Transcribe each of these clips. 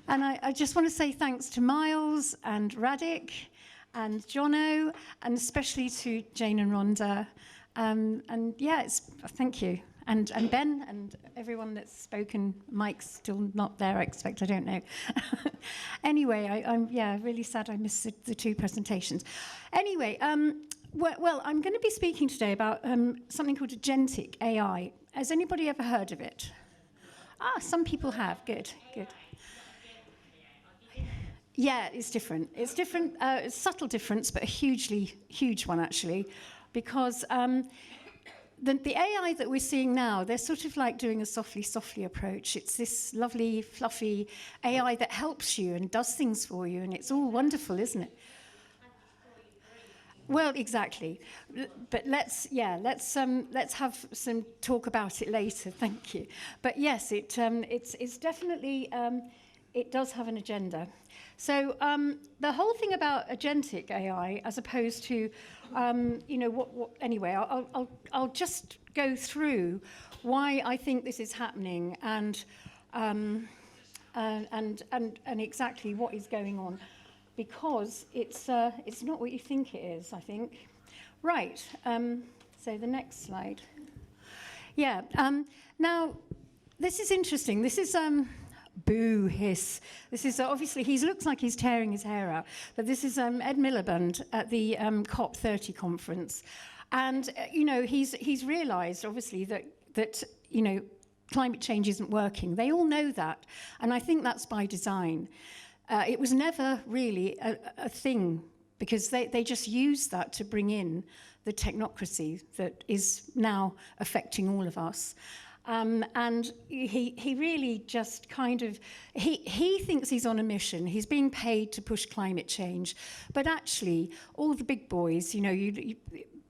And I just want to say thanks to Miles and Radek and Jono, and especially to Jane and Rhonda. And yeah, thank you. And Ben and everyone that's spoken. Mike's still not there, I expect, I don't know. Anyway, I'm really sad I missed the two presentations. Anyway, well, I'm going to be speaking today about something called Agentic AI. Has anybody ever heard of it? Ah, some people have. Good, good. Yeah, it's different. It's different, it's a subtle difference, but a huge one, actually, because the AI that we're seeing now, they're sort of like doing a softly approach. It's this lovely, fluffy AI that helps you and does things for you, and it's all wonderful, isn't it? Well, exactly. But let's have some talk about it later. Thank you. But yes, it's definitely it does have an agenda. So the whole thing about agentic AI, as opposed to, anyway, I'll just go through why I think this is happening and exactly what is going on, because it's not what you think it is, I think. Right. So the next slide. Yeah. Now, this is interesting. This is boo hiss. This is obviously, he looks like he's tearing his hair out, but this is Ed Miliband at the COP30 conference, and he's realised obviously that climate change isn't working. They all know that, and I think that's by design. It was never really a thing, because they just used that to bring in the technocracy that is now affecting all of us. And he really just kind of, he thinks he's on a mission. He's being paid to push climate change. But actually, all the big boys,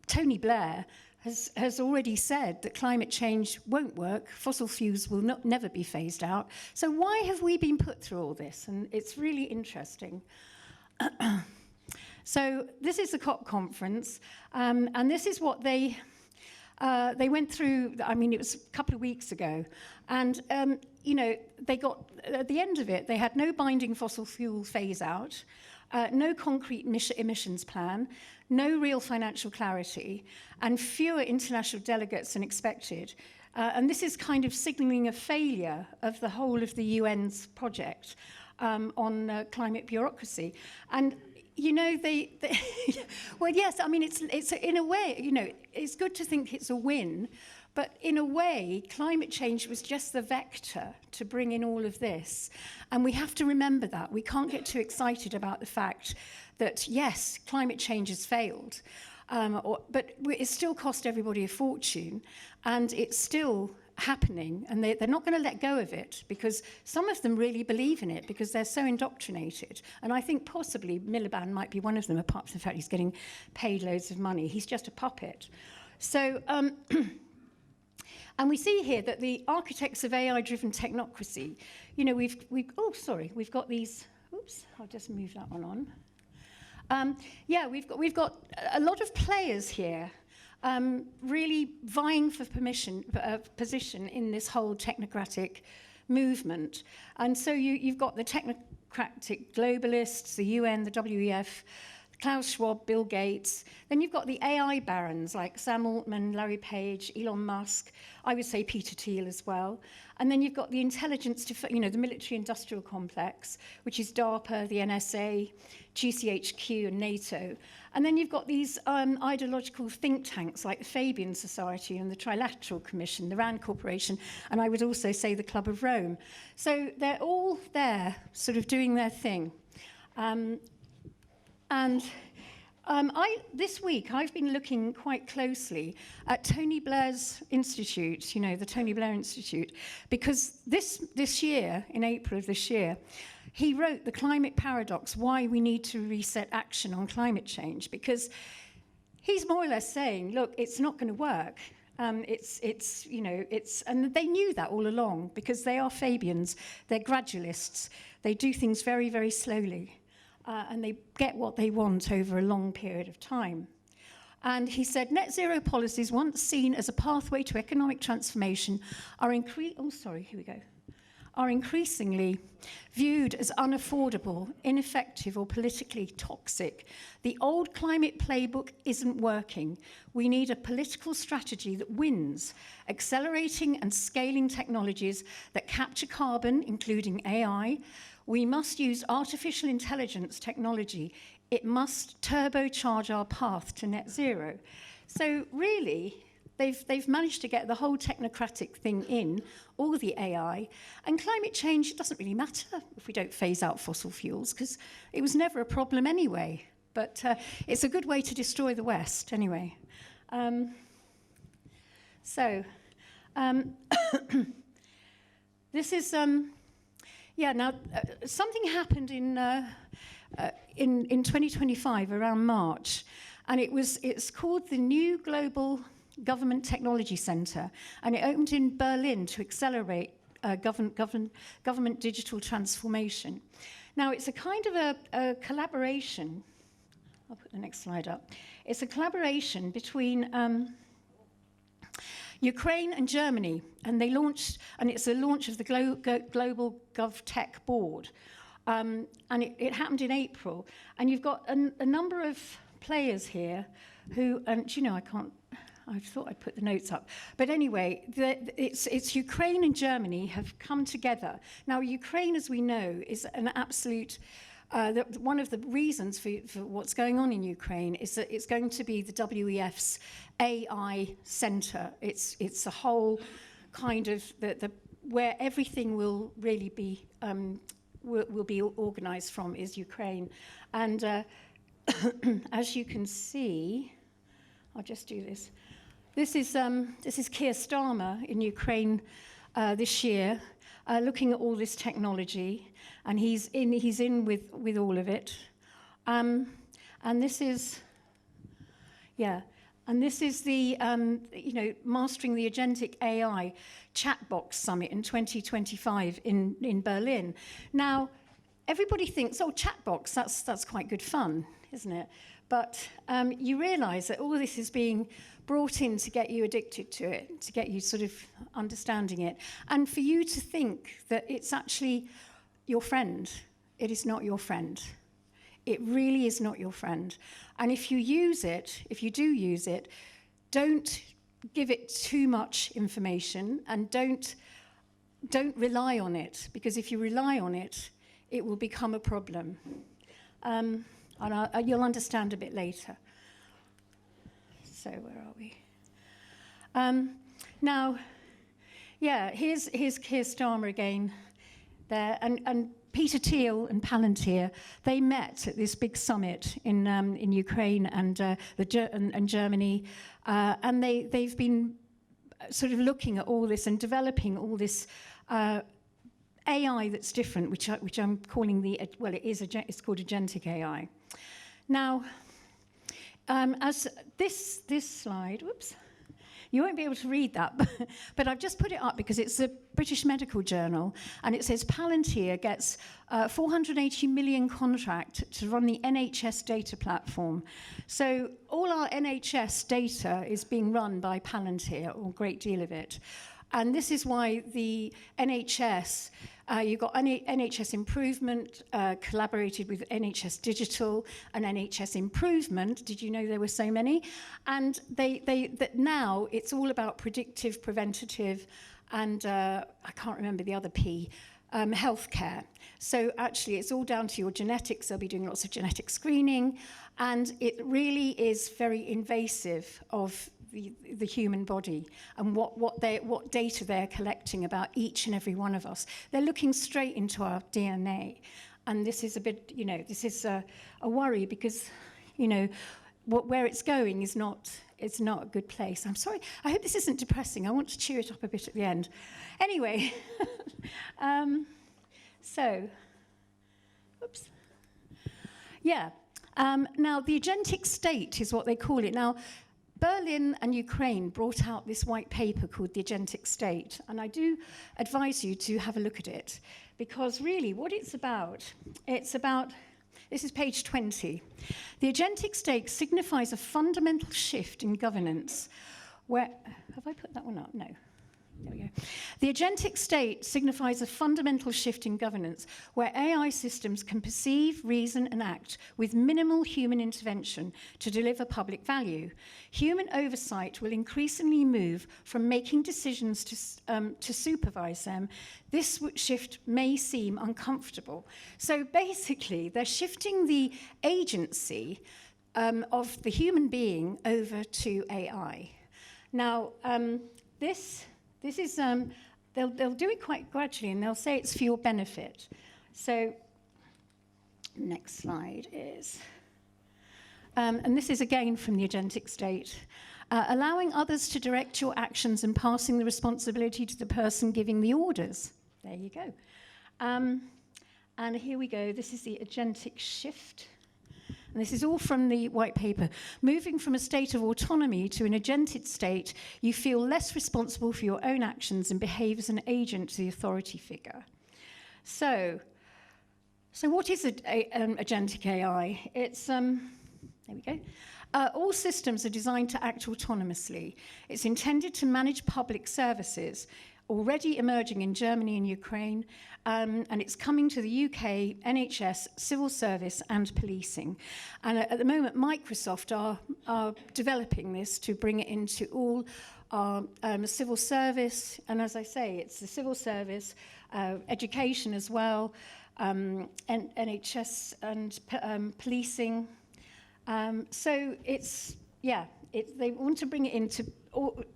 Tony Blair has already said that climate change won't work. Fossil fuels will never be phased out. So why have we been put through all this? And it's really interesting. So this is the COP conference, and this is what they went through. I mean, it was a couple of weeks ago, and they got, at the end of it, they had no binding fossil fuel phase out, no concrete emissions plan, no real financial clarity, and fewer international delegates than expected. And this is kind of signalling a failure of the whole of the UN's project on climate bureaucracy. And well, yes, I mean, it's in a way, it's good to think it's a win, but in a way, climate change was just the vector to bring in all of this. And we have to remember that. We can't get too excited about the fact that, yes, climate change has failed, but it still cost everybody a fortune, and it's still happening, and they're not going to let go of it, because some of them really believe in it because they're so indoctrinated. And I think possibly Miliband might be one of them, apart from the fact he's getting paid loads of money. He's just a puppet. So, and we see here that the architects of AI-driven technocracy, we've got these. Oops, I'll just move that one on. We've got a lot of players here. Really vying for position in this whole technocratic movement. And so you've got the technocratic globalists, the UN, the WEF, Klaus Schwab, Bill Gates. Then you've got the AI barons like Sam Altman, Larry Page, Elon Musk, I would say Peter Thiel as well. And then you've got the the military-industrial complex, which is DARPA, the NSA, GCHQ, and NATO. And then you've got these ideological think tanks like the Fabian Society and the Trilateral Commission, the RAND Corporation, and I would also say the Club of Rome. So they're all there, sort of doing their thing. This week, I've been looking quite closely at Tony Blair's institute, the Tony Blair Institute, because this year, in April of this year, he wrote The Climate Paradox, Why We Need to Reset Action on Climate Change, because he's more or less saying, look, it's not going to work. And they knew that all along, because they are Fabians, they're gradualists, they do things very, very slowly. And they get what they want over a long period of time. And he said, net zero policies, once seen as a pathway to economic transformation, are are increasingly viewed as unaffordable, ineffective, or politically toxic. The old climate playbook isn't working. We need a political strategy that wins, accelerating and scaling technologies that capture carbon, including AI. We must use artificial intelligence technology. It must turbocharge our path to net zero. So really, they've managed to get the whole technocratic thing in, all the AI, and climate change doesn't really matter if we don't phase out fossil fuels, because it was never a problem anyway. But it's a good way to destroy the West, anyway. This is, now something happened in 2025 around March, and it's called the New Global Government Technology Center, and it opened in Berlin to accelerate government digital transformation. Now, it's a kind of a collaboration. I'll put the next slide up. It's a collaboration between Ukraine and Germany, and they launched, and it's a launch of the Global GovTech Board, and it happened in April. And you've got a number of players here who, and you know, I thought I'd put the notes up. But anyway, it's Ukraine and Germany have come together. Now, Ukraine, as we know, is an absolute, one of the reasons for what's going on in Ukraine is that it's going to be the WEF's AI center. It's a whole kind of, where everything will really be, will be organized from is Ukraine. And as you can see, I'll just do this. This is Keir Starmer in Ukraine this year, looking at all this technology, and he's in with all of it. And this is, and this is the Mastering the Agentic AI Chatbox Summit in 2025 in Berlin. Now, everybody thinks, oh, chatbox, that's quite good fun, isn't it? But you realise that all this is being brought in to get you addicted to it, to get you sort of understanding it, and for you to think that it's actually your friend. It is not your friend. It really is not your friend. And if you use it, if you do use it, don't give it too much information, and don't rely on it, because if you rely on it, it will become a problem. And you'll understand a bit later. So where are we? Now, here's Keir Starmer again there, and Peter Thiel and Palantir, they met at this big summit in Ukraine and Germany, and they've been sort of looking at all this and developing all this AI that's different, which I'm calling it's called Agentic AI. Now, as this slide, whoops, you won't be able to read that, but I've just put it up because it's a British medical journal, and it says Palantir gets a 480 million contract to run the NHS data platform. So all our NHS data is being run by Palantir, or a great deal of it. And this is why the NHS, you've got NHS Improvement, collaborated with NHS Digital and NHS Improvement. Did you know there were so many? And that now it's all about predictive, preventative, and I can't remember the other P, healthcare. So actually it's all down to your genetics. They'll be doing lots of genetic screening, and it really is very invasive of the human body, and what data they're collecting about each and every one of us. They're looking straight into our DNA, and this is a bit, this is a worry, because, where it's going is not a good place. I'm sorry. I hope this isn't depressing. I want to cheer it up a bit at the end. Anyway, oops. Yeah. Now, the agentic state is what they call it. Now, Berlin and Ukraine brought out this white paper called the Agentic State, and I do advise you to have a look at it, because really what it's about, this is page 20. The Agentic State signifies a fundamental shift in governance where, have I put that one up? No. There we go. The agentic state signifies a fundamental shift in governance where AI systems can perceive, reason, and act with minimal human intervention to deliver public value. Human oversight will increasingly move from making decisions to supervise them. This shift may seem uncomfortable. So basically, they're shifting the agency of the human being over to AI. Now, this is, they'll do it quite gradually, and they'll say it's for your benefit. So, next slide is, and this is again from the agentic state, allowing others to direct your actions and passing the responsibility to the person giving the orders. There you go. And here we go. This is the agentic shift. And this is all from the white paper. Moving from a state of autonomy to an agented state, you feel less responsible for your own actions and behave as an agent to the authority figure. So what is agentic AI? It's, there we go. All systems are designed to act autonomously. It's intended to manage public services, already emerging in Germany and Ukraine, and it's coming to the UK, NHS, civil service, and policing. And at the moment, Microsoft are developing this to bring it into all our civil service, and as I say, it's the civil service, education as well, and NHS and policing. So it's, yeah, they want to bring it into,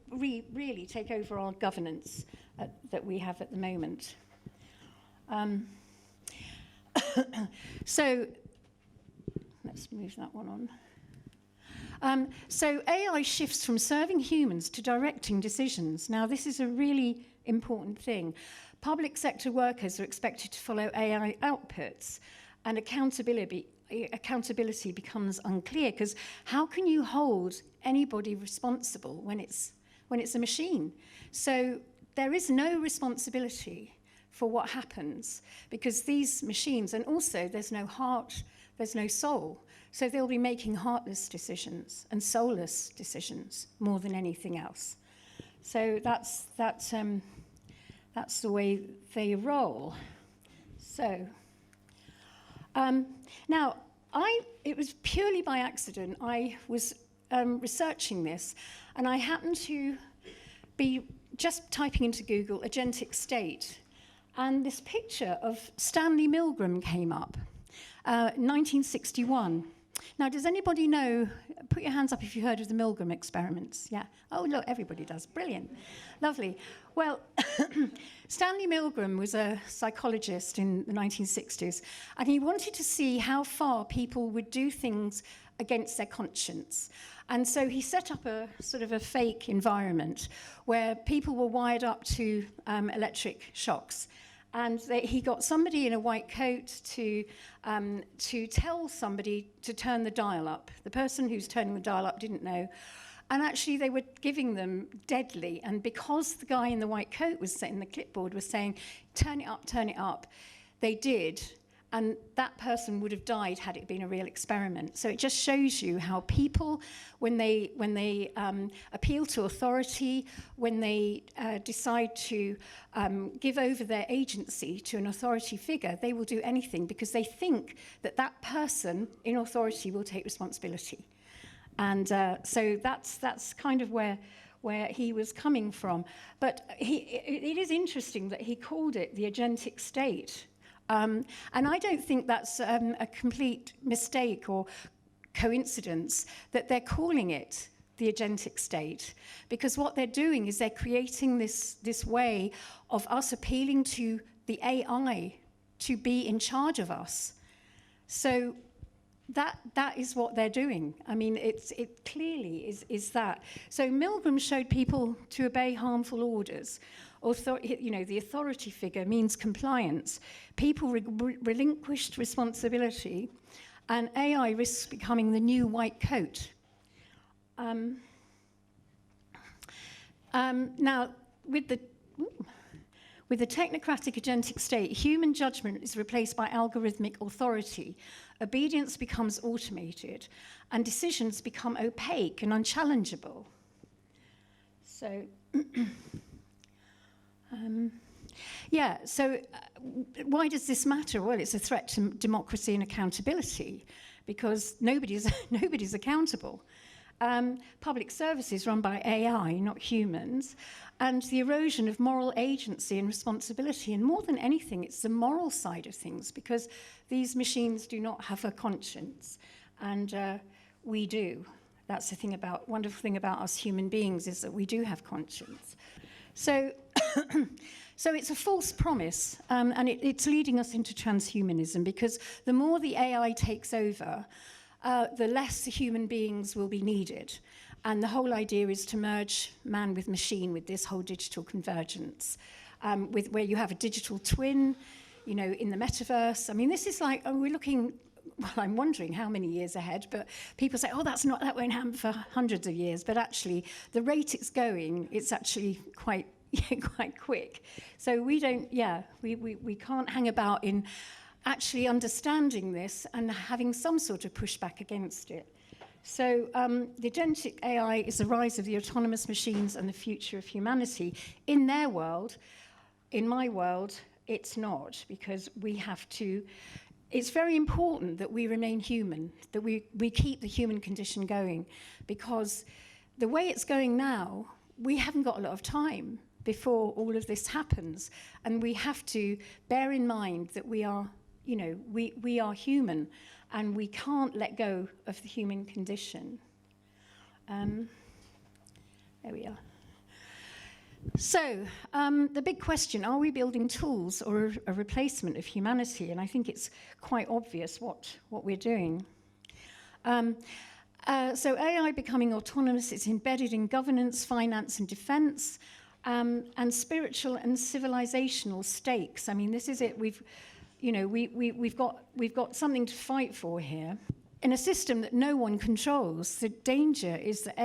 really take over our governance that we have at the moment. So let's move that one on. So AI shifts from serving humans to directing decisions. Now, this is a really important thing. Public sector workers are expected to follow AI outputs, and accountability becomes unclear, because how can you hold anybody responsible when it's a machine? So there is no responsibility for what happens, because these machines, and also there's no heart, there's no soul, so they'll be making heartless decisions and soulless decisions more than anything else. So that's the way they roll. So now, it was purely by accident. I was researching this, and I happened to be just typing into Google agentic state, and this picture of Stanley Milgram came up, 1961. Now, does anybody know, put your hands up if you heard of the Milgram experiments? Yeah. Oh, look, everybody does. Brilliant. Lovely. Well, Stanley Milgram was a psychologist in the 1960s, and he wanted to see how far people would do things against their conscience. And so he set up a sort of a fake environment where people were wired up to electric shocks. And he got somebody in a white coat to tell somebody to turn the dial up. The person who's turning the dial up didn't know. And actually, they were giving them deadly. And because the guy in the white coat was in the clipboard was saying, turn it up, they did. And that person would have died had it been a real experiment. So it just shows you how people, when they appeal to authority, when they decide to give over their agency to an authority figure, they will do anything because they think that that person in authority will take responsibility. And so that's kind of where he was coming from. But it is interesting that he called it the agentic state. And I don't think that's a complete mistake or coincidence that they're calling it the agentic state, because what they're doing is they're creating this way of us appealing to the AI to be in charge of us. So that is what they're doing. I mean, it clearly is that. So Milgram showed people to obey harmful orders. The authority figure means compliance. People relinquished responsibility, and AI risks becoming the new white coat. Now, with the technocratic agentic state, human judgment is replaced by algorithmic authority. Obedience becomes automated, and decisions become opaque and unchallengeable. So. Yeah, so why does this matter? Well, it's a threat to democracy and accountability because nobody's accountable. Public services run by AI, not humans, and the erosion of moral agency and responsibility. And more than anything, it's the moral side of things because these machines do not have a conscience, and we do. That's the wonderful thing about us human beings is that we do have conscience. So, so it's a false promise, and it's leading us into transhumanism because the more the AI takes over, the less human beings will be needed. And the whole idea is to merge man with machine with this whole digital convergence, where you have a digital twin, you know, in the metaverse. I mean, this is like, we're looking, well, I'm wondering how many years ahead, but people say, oh, that won't happen for hundreds of years. But actually, the rate it's going, it's actually quite quick. So we can't hang about in actually understanding this and having some sort of pushback against it. So the Agentic AI is the rise of the autonomous machines and the future of humanity. In their world, in my world, it's not, because we have to. It's very important that we remain human, that we keep the human condition going, because the way it's going now, we haven't got a lot of time before all of this happens, and we have to bear in mind that we are, you know, we are human, and we can't let go of the human condition. There we are. So, the big question, are we building tools or a replacement of humanity? And I think it's quite obvious what we're doing. So AI becoming autonomous, it's embedded in governance, finance, and defense, and spiritual and civilizational stakes. I mean, this is it. We've got something to fight for here. In a system that no one controls, the danger is that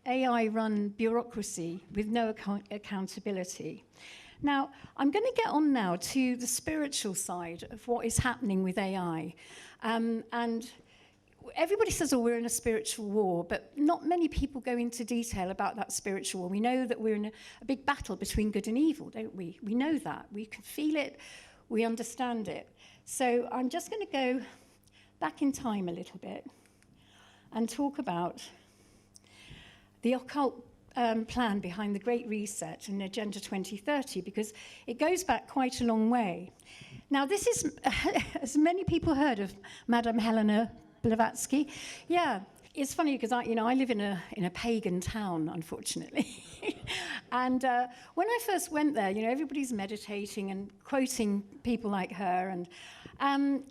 AI-run bureaucracy with no accountability. Now, I'm going to get on now to the spiritual side of what is happening with AI. And everybody says, oh, we're in a spiritual war, but not many people go into detail about that spiritual war. We know that we're in a big battle between good and evil, don't we? We know that. We can feel it. We understand it. So I'm just going to go back in time a little bit and talk about the occult plan behind the Great Reset and Agenda 2030, because it goes back quite a long way. Now, this is, as many people heard of Madame Helena Blavatsky? Yeah, it's funny because I live in a pagan town, unfortunately. And when I first went there, everybody's meditating and quoting people like her, and I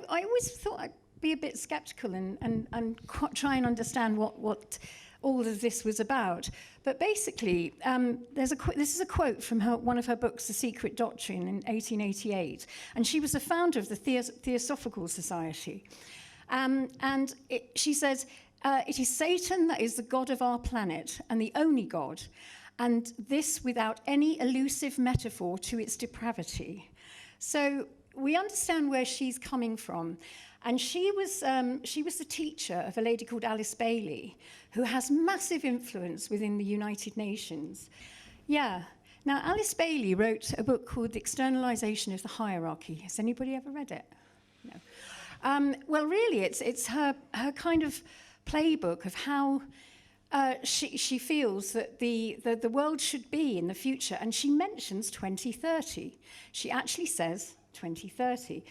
always thought I'd be a bit skeptical and try and understand what all of this was about. But basically, this is a quote from one of her books, The Secret Doctrine, in 1888, and she was the founder of the Theosophical Society. She says, it is Satan that is the god of our planet and the only god, and this without any elusive metaphor to its depravity. So we understand where she's coming from. And she was the teacher of a lady called Alice Bailey, who has massive influence within the United Nations. Yeah. Now, Alice Bailey wrote a book called The Externalization of the Hierarchy. Has anybody ever read it? No. Well, really, it's her kind of playbook of how she feels that the world should be in the future. And she mentions 2030. She actually says 2030.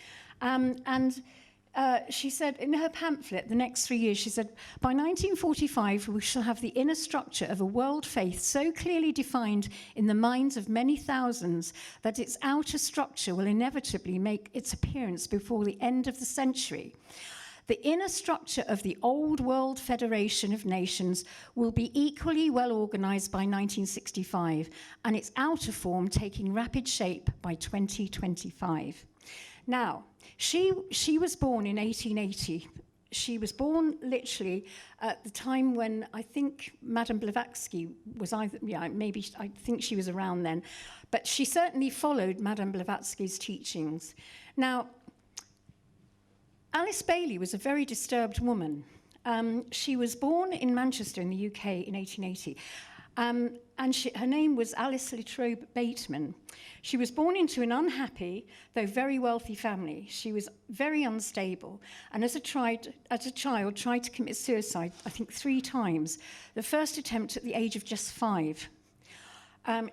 She said in her pamphlet, The Next 3 Years, she said, by 1945, we shall have the inner structure of a world faith so clearly defined in the minds of many thousands that its outer structure will inevitably make its appearance before the end of the century. The inner structure of the old world federation of nations will be equally well organized by 1965, and its outer form taking rapid shape by 2025. Now, she was born in 1880. She was born literally at the time when I think Madame Blavatsky was I think she was around then. But she certainly followed Madame Blavatsky's teachings. Now, Alice Bailey was a very disturbed woman. She was born in Manchester in the UK in 1880. Her name was Alice Latrobe Bateman. She was born into an unhappy, though very wealthy family. She was very unstable, and as a child tried to commit suicide, I think 3 times. The first attempt at the age of just 5.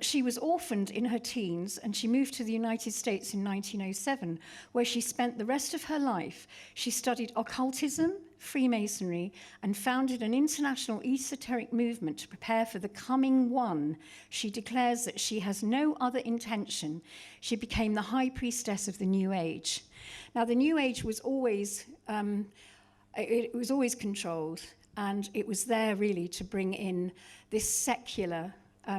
She was orphaned in her teens, and she moved to the United States in 1907, where she spent the rest of her life. She studied occultism, Freemasonry, and founded an international esoteric movement to prepare for the coming one. She declares that she has no other intention. She became the high priestess of the New Age. Now, the New Age was always, it was always controlled, and it was there really to bring in this secular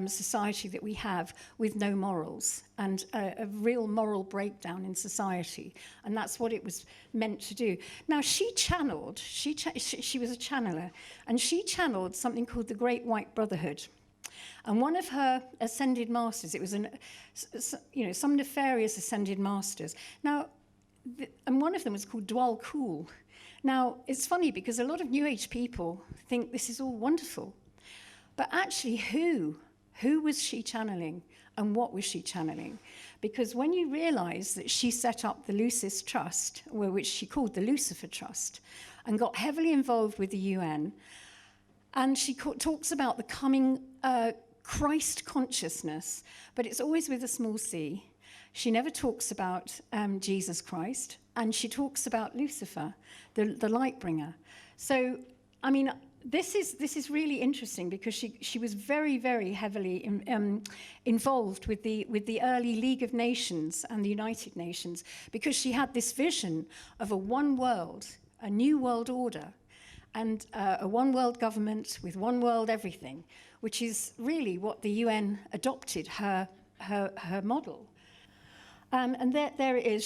society that we have with no morals and a real moral breakdown in society, and that's what it was meant to do. Now she was a channeler, and she channeled something called the Great White Brotherhood, and one of her ascended masters, it was some nefarious ascended masters. Now, and one of them was called Dwal Kul. Now it's funny because a lot of New Age people think this is all wonderful, but actually who was she channeling, and what was she channeling? Because when you realize that she set up the Lucis Trust, which she called the Lucifer Trust, and got heavily involved with the UN, and she talks about the coming Christ consciousness, but it's always with a small c. She never talks about Jesus Christ, and she talks about Lucifer, the light bringer. So, I mean, this is really interesting because she was very, very heavily involved with the early League of Nations and the United Nations, because she had this vision of a one world, a new world order, and a one world government with one world everything, which is really what the UN adopted her model. And there it is.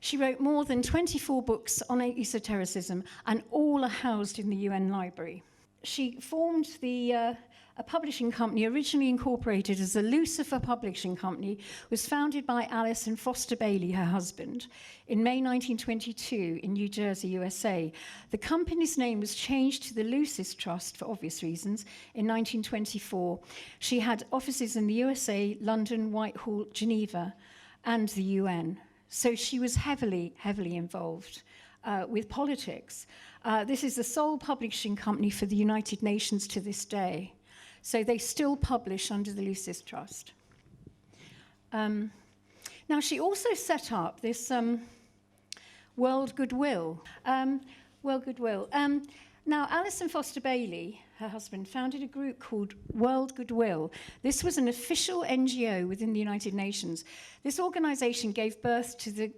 She wrote more than 24 books on esotericism, and all are housed in the UN library. She formed a publishing company originally incorporated as the Lucifer Publishing Company, was founded by Alice and Foster Bailey, her husband, in May 1922 in New Jersey, USA. The company's name was changed to the Lucis Trust for obvious reasons in 1924. She had offices in the USA, London, Whitehall, Geneva, and the UN. So she was heavily, heavily involved with politics. This is the sole publishing company for the United Nations to this day. So they still publish under the Lucis Trust. Now, she also set up this World Goodwill. Now, Alice and Foster Bailey, her husband, founded a group called World Goodwill. This was an official NGO within the United Nations. This organization gave birth to the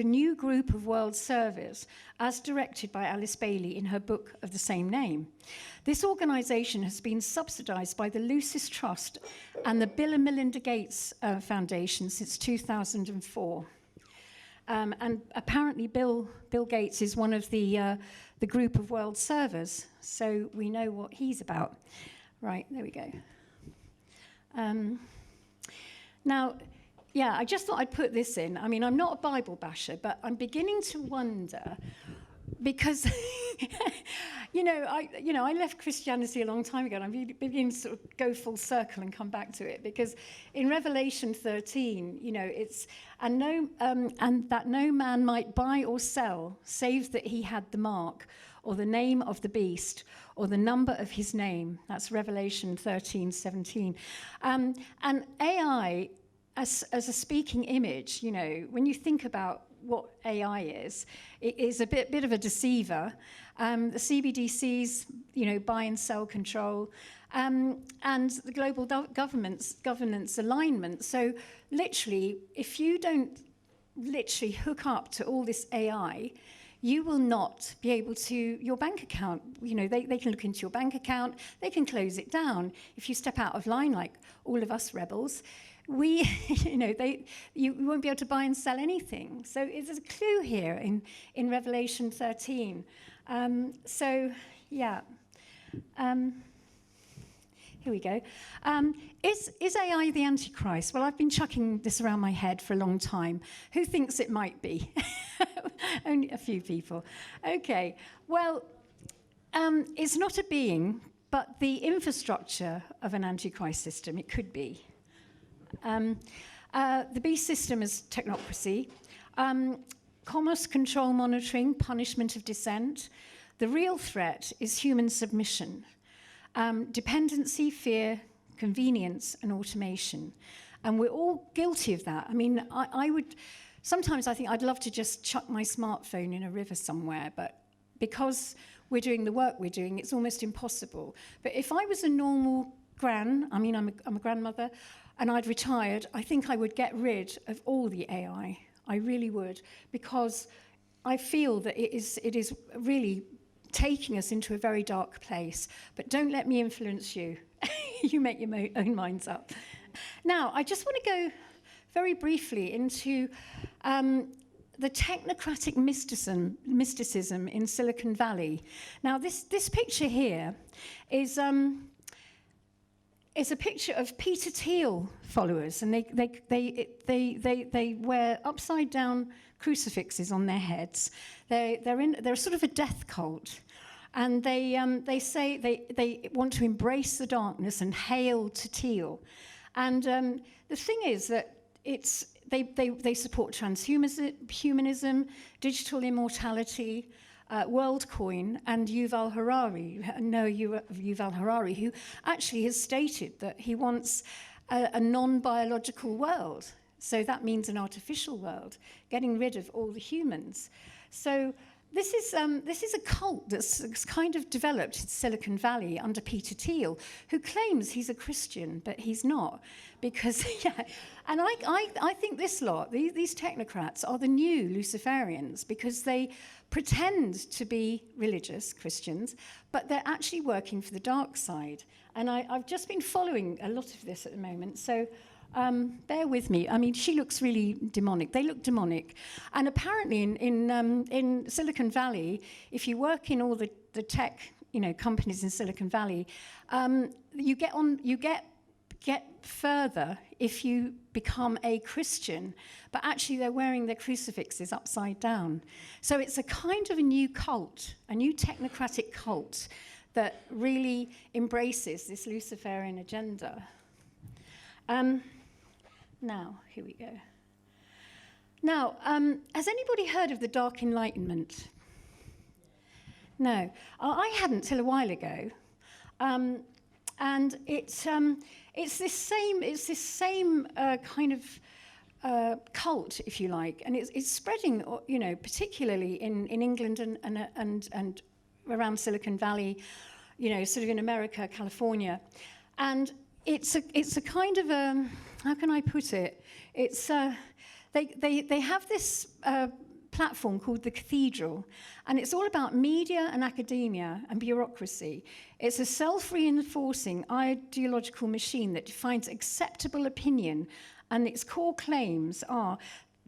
new group of World Service, as directed by Alice Bailey in her book of the same name. This organization has been subsidized by the Lucis Trust and the Bill and Melinda Gates Foundation since 2004. And apparently Bill Gates is one of the group of world servers, so we know what he's about. Right, there we go. Now, yeah, I just thought I'd put this in. I mean, I'm not a Bible basher, but I'm beginning to wonder, because, I left Christianity a long time ago, and I'm beginning to sort of go full circle and come back to it, because in Revelation 13, it's, and that no man might buy or sell, save that he had the mark, or the name of the beast, or the number of his name. That's Revelation 13:17. And AI, as a speaking image, when you think about what AI is, it is a bit of a deceiver. The CBDC's, buy and sell control, and the global governance alignment. So literally, if you don't literally hook up to all this AI, you will not be able to, your bank account, they can look into your bank account, they can close it down. If you step out of line, like all of us rebels, you won't be able to buy and sell anything. So there's a clue here in Revelation 13. Here we go. Is AI the Antichrist? Well, I've been chucking this around my head for a long time. Who thinks it might be? Only a few people. Okay. Well, it's not a being, but the infrastructure of an antichrist system, it could be. The beast system is technocracy, commerce control monitoring, punishment of dissent. The real threat is human submission, dependency, fear, convenience, and automation. And we're all guilty of that. I mean, sometimes I think I'd love to just chuck my smartphone in a river somewhere, but because we're doing the work we're doing, it's almost impossible. But if I was a normal I'm a grandmother, and I'd retired, I think I would get rid of all the AI. I really would, because I feel that it is really taking us into a very dark place. But don't let me influence you. You make your own minds up. Now, I just want to go very briefly into the technocratic mysticism in Silicon Valley. Now, this picture here is a picture of Peter Thiel followers, and they wear upside down crucifixes on their heads. They're sort of a death cult, and they say they want to embrace the darkness and hail to Thiel. And the thing is that they support transhumanism, digital immortality, WorldCoin, and Yuval Harari. Yuval Harari, who actually has stated that he wants a non-biological world. So that means an artificial world, getting rid of all the humans. So this is a cult that's kind of developed in Silicon Valley under Peter Thiel, who claims he's a Christian, but he's not. Because, and I think this lot, these technocrats, are the new Luciferians, because they pretend to be religious Christians, but they're actually working for the dark side. And I've just been following a lot of this at the moment, so bear with me. I mean, she looks really demonic. They look demonic. And apparently in Silicon Valley, if you work in all the tech companies in Silicon Valley, you get further if you become a Christian, but actually they're wearing their crucifixes upside down. So it's a kind of a new cult, a new technocratic cult that really embraces this Luciferian agenda. Now, here we go. Now, has anybody heard of the Dark Enlightenment? No, I hadn't till a while ago. And it's this same kind of cult, if you like, and it's spreading, particularly in England and around Silicon Valley, sort of in America, California, and it's a kind of a, how can I put it? It's they have this platform called the Cathedral, and it's all about media and academia and bureaucracy. It's a self-reinforcing ideological machine that defines acceptable opinion, and its core claims are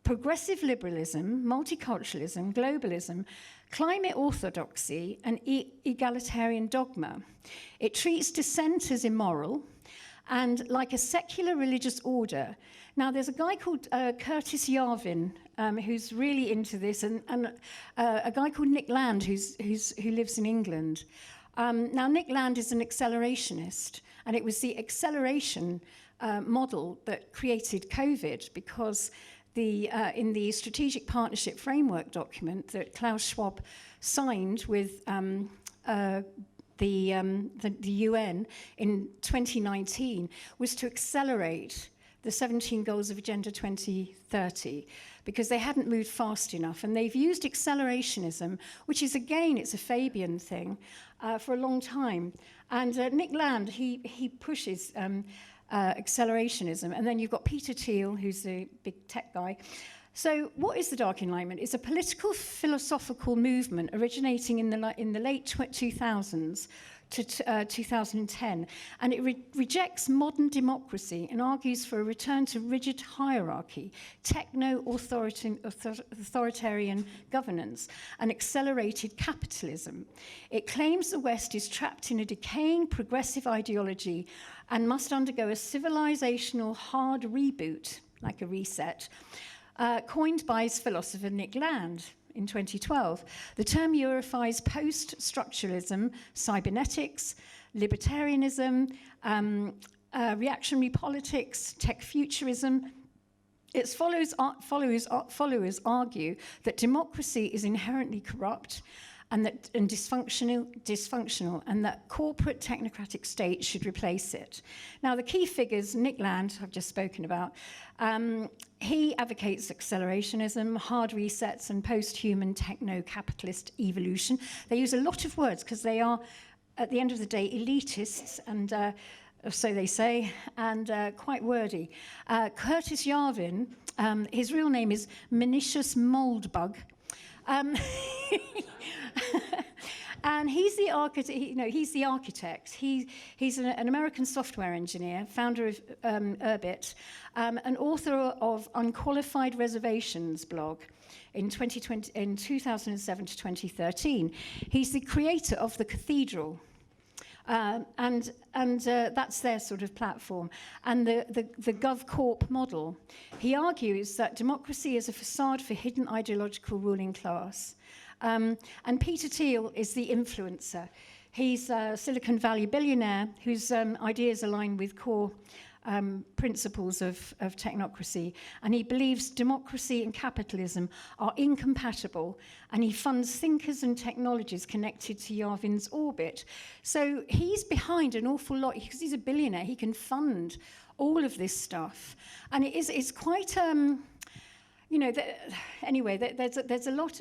progressive liberalism, multiculturalism, globalism, climate orthodoxy, and egalitarian dogma. It treats dissent as immoral and like a secular religious order. Now, there's a guy called Curtis Yarvin who's really into this, and a guy called Nick Land who lives in England. Now, Nick Land is an accelerationist, and it was the acceleration model that created COVID, because in the Strategic Partnership Framework document that Klaus Schwab signed with the UN in 2019 was to accelerate the 17 goals of Agenda 2030, because they hadn't moved fast enough. And they've used accelerationism, which is, again, it's a Fabian thing, for a long time. And Nick Land, he pushes accelerationism. And then you've got Peter Thiel, who's the big tech guy. So what is the Dark Enlightenment? It's a political philosophical movement originating in the late 2000s to 2010, and it rejects modern democracy and argues for a return to rigid hierarchy, techno-authoritarian governance, and accelerated capitalism. It claims the West is trapped in a decaying progressive ideology and must undergo a civilizational hard reboot, like a reset, coined by his philosopher Nick Land. in 2012. The term Eurofies post-structuralism, cybernetics, libertarianism, reactionary politics, tech futurism. Its followers argue that democracy is inherently corrupt and dysfunctional, and that corporate technocratic states should replace it. Now, the key figures, Nick Land, I've just spoken about, he advocates accelerationism, hard resets, and post-human techno-capitalist evolution. They use a lot of words because they are, at the end of the day, elitists, and so they say, and quite wordy. Curtis Yarvin, his real name is Menicius Moldbug, and he's the architect. He's an American software engineer, founder of Urbit, and author of Unqualified Reservations blog in 2007 to 2013. He's the creator of The Cathedral. And that's their sort of platform. And the GovCorp model. He argues that democracy is a facade for hidden ideological ruling class. And Peter Thiel is the influencer. He's a Silicon Valley billionaire whose ideas align with core principles of technocracy, and he believes democracy and capitalism are incompatible, and he funds thinkers and technologies connected to Yarvin's orbit. So he's behind an awful lot, because he's a billionaire. He can fund all of this stuff, and it's quite anyway, there's a lot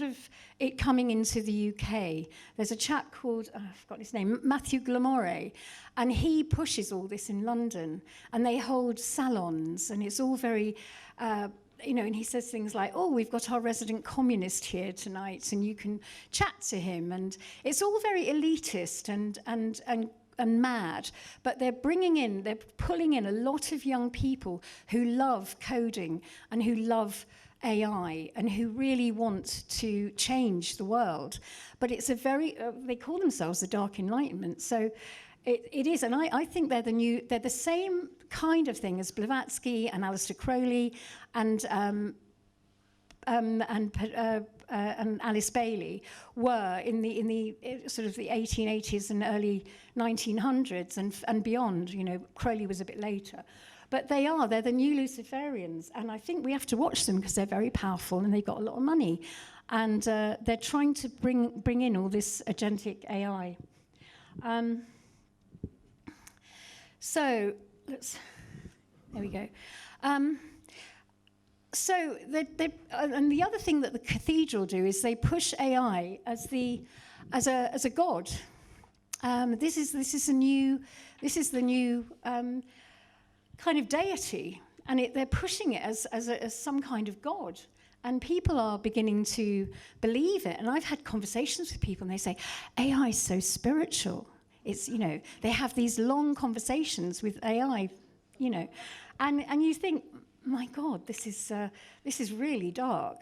of it coming into the UK. There's a chap called, I've forgotten his name, Matthew Glamore, and he pushes all this in London, and they hold salons, and it's all very, and he says things like, oh, we've got our resident communist here tonight, and you can chat to him, and it's all very elitist and mad, but they're pulling in a lot of young people who love coding and who love AI and who really want to change the world. But it's they call themselves the Dark Enlightenment. So it is, and I think they're the same kind of thing as Blavatsky and Aleister Crowley and Alice Bailey were in the sort of the 1880s and early 1900s and beyond. Crowley was a bit later. But they're the new Luciferians, and I think we have to watch them because they're very powerful and they've got a lot of money. And they're trying to bring in all this agentic AI. There we go. So, and the other thing that the Cathedral do is they push AI as a god. This is the new kind of deity, and they're pushing it as some kind of god. And people are beginning to believe it. And I've had conversations with people, and they say AI is so spiritual. It's they have these long conversations with AI, and you think, my God, this is really dark.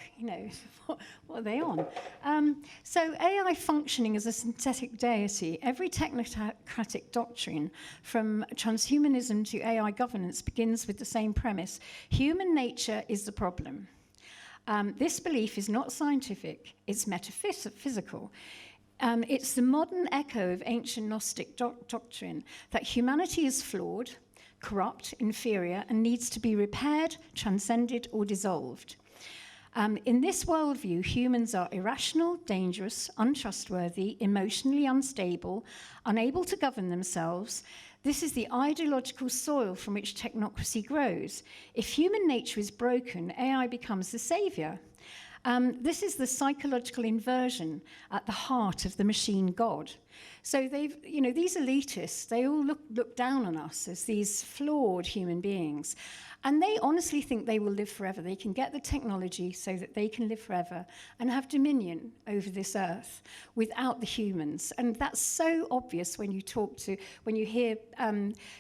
What are they on? So AI functioning as a synthetic deity, every technocratic doctrine, from transhumanism to AI governance, begins with the same premise: human nature is the problem. This belief is not scientific; it's metaphysical. It's the modern echo of ancient Gnostic doctrine that humanity is flawed, corrupt, inferior, and needs to be repaired, transcended, or dissolved. In this worldview, humans are irrational, dangerous, untrustworthy, emotionally unstable, unable to govern themselves. This is the ideological soil from which technocracy grows. If human nature is broken, AI becomes the savior. This is the psychological inversion at the heart of the machine god. So these elitists, they all look down on us as these flawed human beings. And they honestly think they will live forever. They can get the technology so that they can live forever and have dominion over this earth without the humans. And that's so obvious when you hear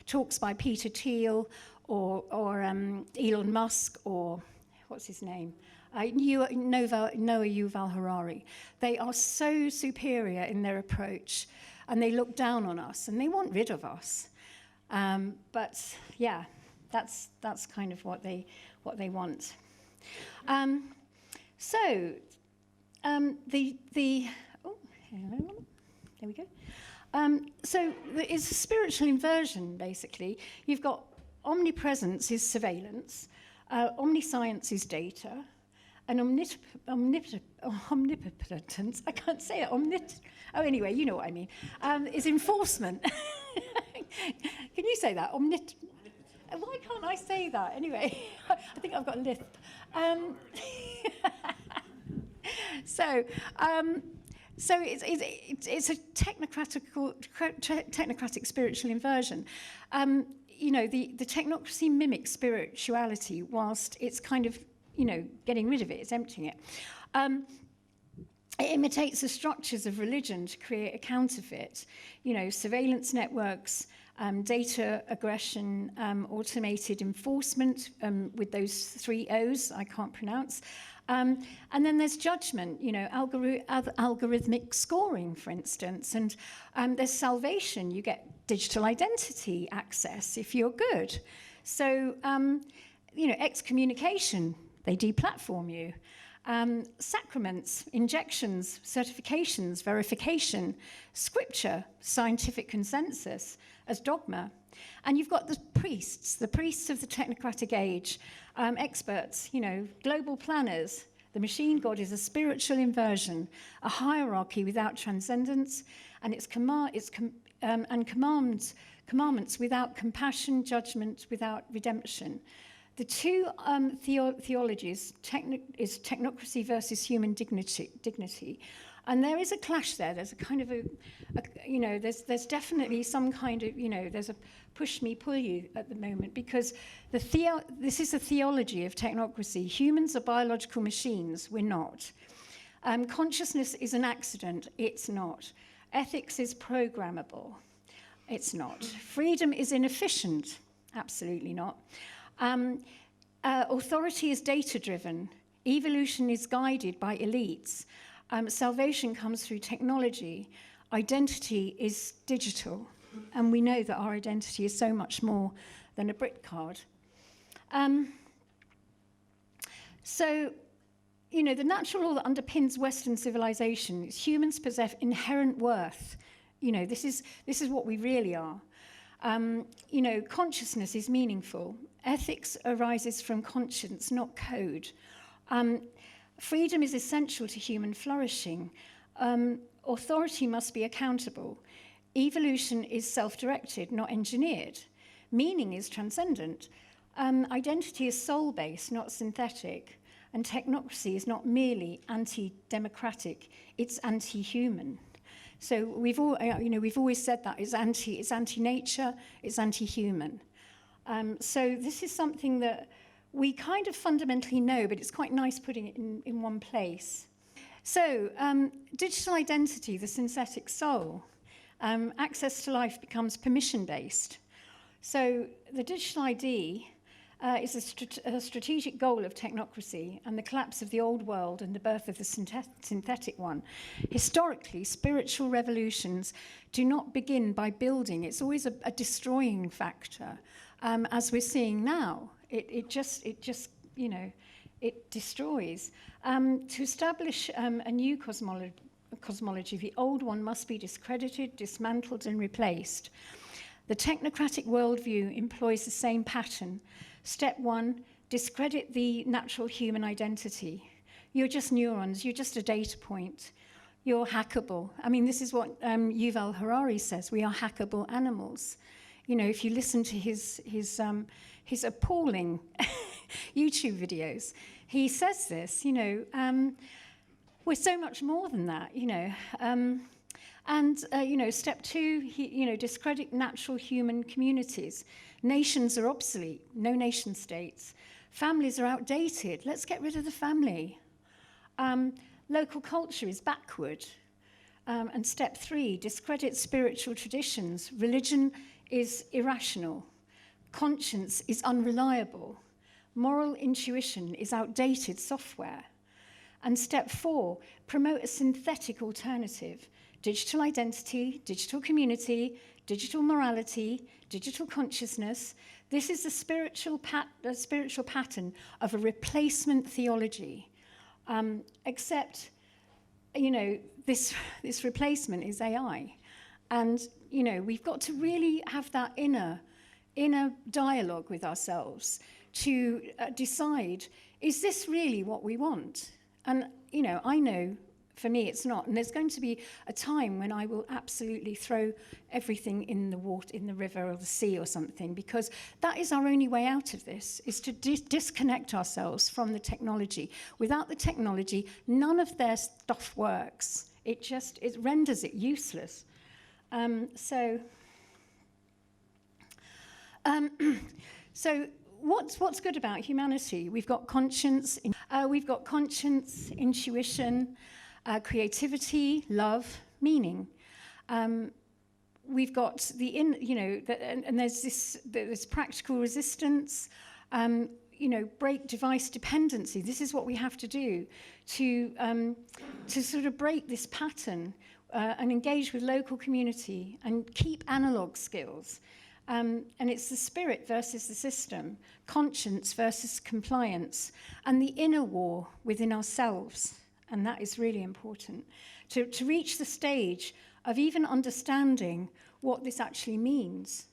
talks by Peter Thiel or Elon Musk, or what's his name? Noah Yuval Harari. They are so superior in their approach, and they look down on us, and they want rid of us. But yeah, that's kind of what they want. So There we go. So it's a spiritual inversion, basically. You've got omnipresence is surveillance, omniscience is data, and omnipotence, I can't say it, anyway, you know what I mean, is enforcement. Can you say that? Why can't I say that? Anyway, I think I've got a lisp. So it's a technocratic spiritual inversion. The technocracy mimics spirituality whilst it's kind of, getting rid of it, it's emptying it. It imitates the structures of religion to create a counterfeit. Surveillance networks, data aggression, automated enforcement with those 3 O's I can't pronounce. And then there's judgment, algorithmic scoring, for instance. And there's salvation. You get digital identity access if you're good. So, excommunication, they deplatform you. Sacraments, injections, certifications, verification, scripture, scientific consensus as dogma. And you've got the priests of the technocratic age, experts, global planners. The machine god is a spiritual inversion, a hierarchy without transcendence, and commandments without compassion, judgment without redemption. The two theologies is technocracy versus human dignity. And there is a clash there. There's a kind of there's definitely some kind of, there's a push me, pull you at the moment, because this is a theology of technocracy. Humans are biological machines. We're not. Consciousness is an accident. It's not. Ethics is programmable. It's not. Freedom is inefficient. Absolutely not. Authority is data-driven. Evolution is guided by elites. Salvation comes through technology. Identity is digital. And we know that our identity is so much more than a BRIC card. The natural law that underpins Western civilization is humans possess inherent worth. This is what we really are. Consciousness is meaningful. Ethics arises from conscience, not code. Freedom is essential to human flourishing. Authority must be accountable. Evolution is self-directed, not engineered. Meaning is transcendent. Identity is soul-based, not synthetic. And technocracy is not merely anti-democratic, it's anti-human. So we've always said that it's anti-nature, it's anti-human. So this is something that we kind of fundamentally know, but it's quite nice putting it in one place. So digital identity, the synthetic soul, access to life becomes permission-based. So the digital ID is a strategic goal of technocracy and the collapse of the old world and the birth of the synthetic one. Historically, spiritual revolutions do not begin by building. It's always a destroying factor. As we're seeing now, it destroys. To establish a new cosmology, the old one must be discredited, dismantled, and replaced. The technocratic worldview employs the same pattern. Step 1, discredit the natural human identity. You're just neurons, you're just a data point. You're hackable. I mean, this is what Yuval Harari says, we are hackable animals. If you listen to his appalling YouTube videos, he says this, we're so much more than that, Step 2, discredit natural human communities. Nations are obsolete, no nation states. Families are outdated, let's get rid of the family. Local culture is backward. And step 3, discredit spiritual traditions. Religion is irrational. Conscience is unreliable. Moral intuition is outdated software. And step 4, promote a synthetic alternative. Digital identity, digital community, digital morality, digital consciousness. This is a spiritual pattern of a replacement theology. Except this replacement is AI. And, we've got to really have that inner dialogue with ourselves to decide, is this really what we want? And, I know for me it's not. And there's going to be a time when I will absolutely throw everything in the water, in the river or the sea or something, because that is our only way out of this, is to disconnect ourselves from the technology. Without the technology, none of their stuff works. It renders it useless. So what's good about humanity? We've got conscience, intuition, creativity, love, meaning. We've got and there's practical resistance. Break device dependency. This is what we have to do to sort of break this pattern and engage with local community and keep analog skills. And it's the spirit versus the system, conscience versus compliance, and the inner war within ourselves. And that is really important to reach the stage of even understanding what this actually means.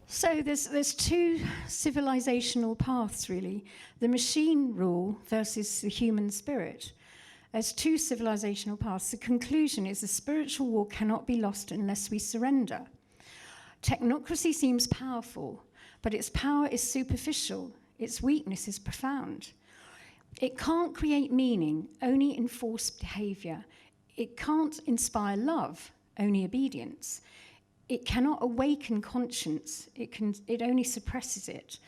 So there's two civilizational paths, really. The machine rule versus the human spirit. There's two civilizational paths. The conclusion is the spiritual war cannot be lost unless we surrender. Technocracy seems powerful, but its power is superficial. Its weakness is profound. It can't create meaning, only enforce behavior. It can't inspire love, only obedience. It cannot awaken conscience. It only suppresses it.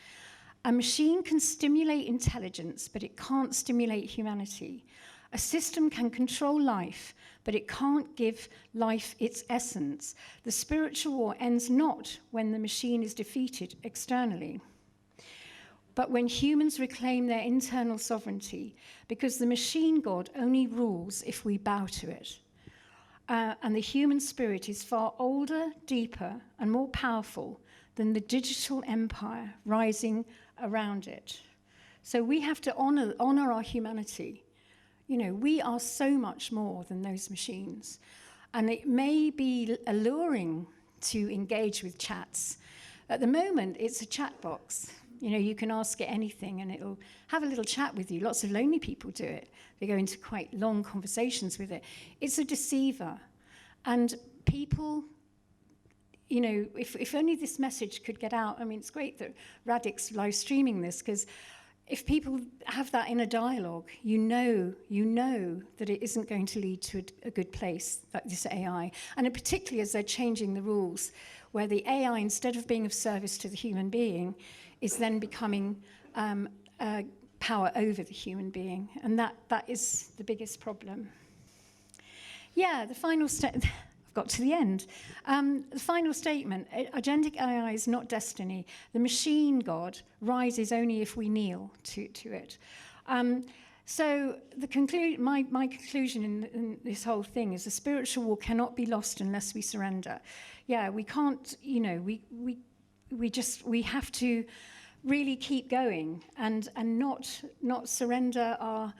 A machine can stimulate intelligence, but it can't stimulate humanity. A system can control life, but it can't give life its essence. The spiritual war ends not when the machine is defeated externally, but when humans reclaim their internal sovereignty, because the machine god only rules if we bow to it. And the human spirit is far older, deeper, and more powerful than the digital empire rising around it. So we have to honor our humanity. We are so much more than those machines. And it may be alluring to engage with chats. At the moment, it's a chat box. You can ask it anything and it'll have a little chat with you. Lots of lonely people do it. They go into quite long conversations with it. It's a deceiver. And people, if only this message could get out. I mean, it's great that Radik's live streaming this, because if people have that inner dialogue, you know that it isn't going to lead to a good place, like this AI. And particularly as they're changing the rules, where the AI, instead of being of service to the human being, is then becoming power over the human being. And that is the biggest problem. Yeah, the final step. I've got to the end. The final statement, agentic AI is not destiny. The machine god rises only if we kneel to it. So my conclusion in this whole thing is the spiritual war cannot be lost unless we surrender. Yeah, we can't, we have to really keep going and not surrender our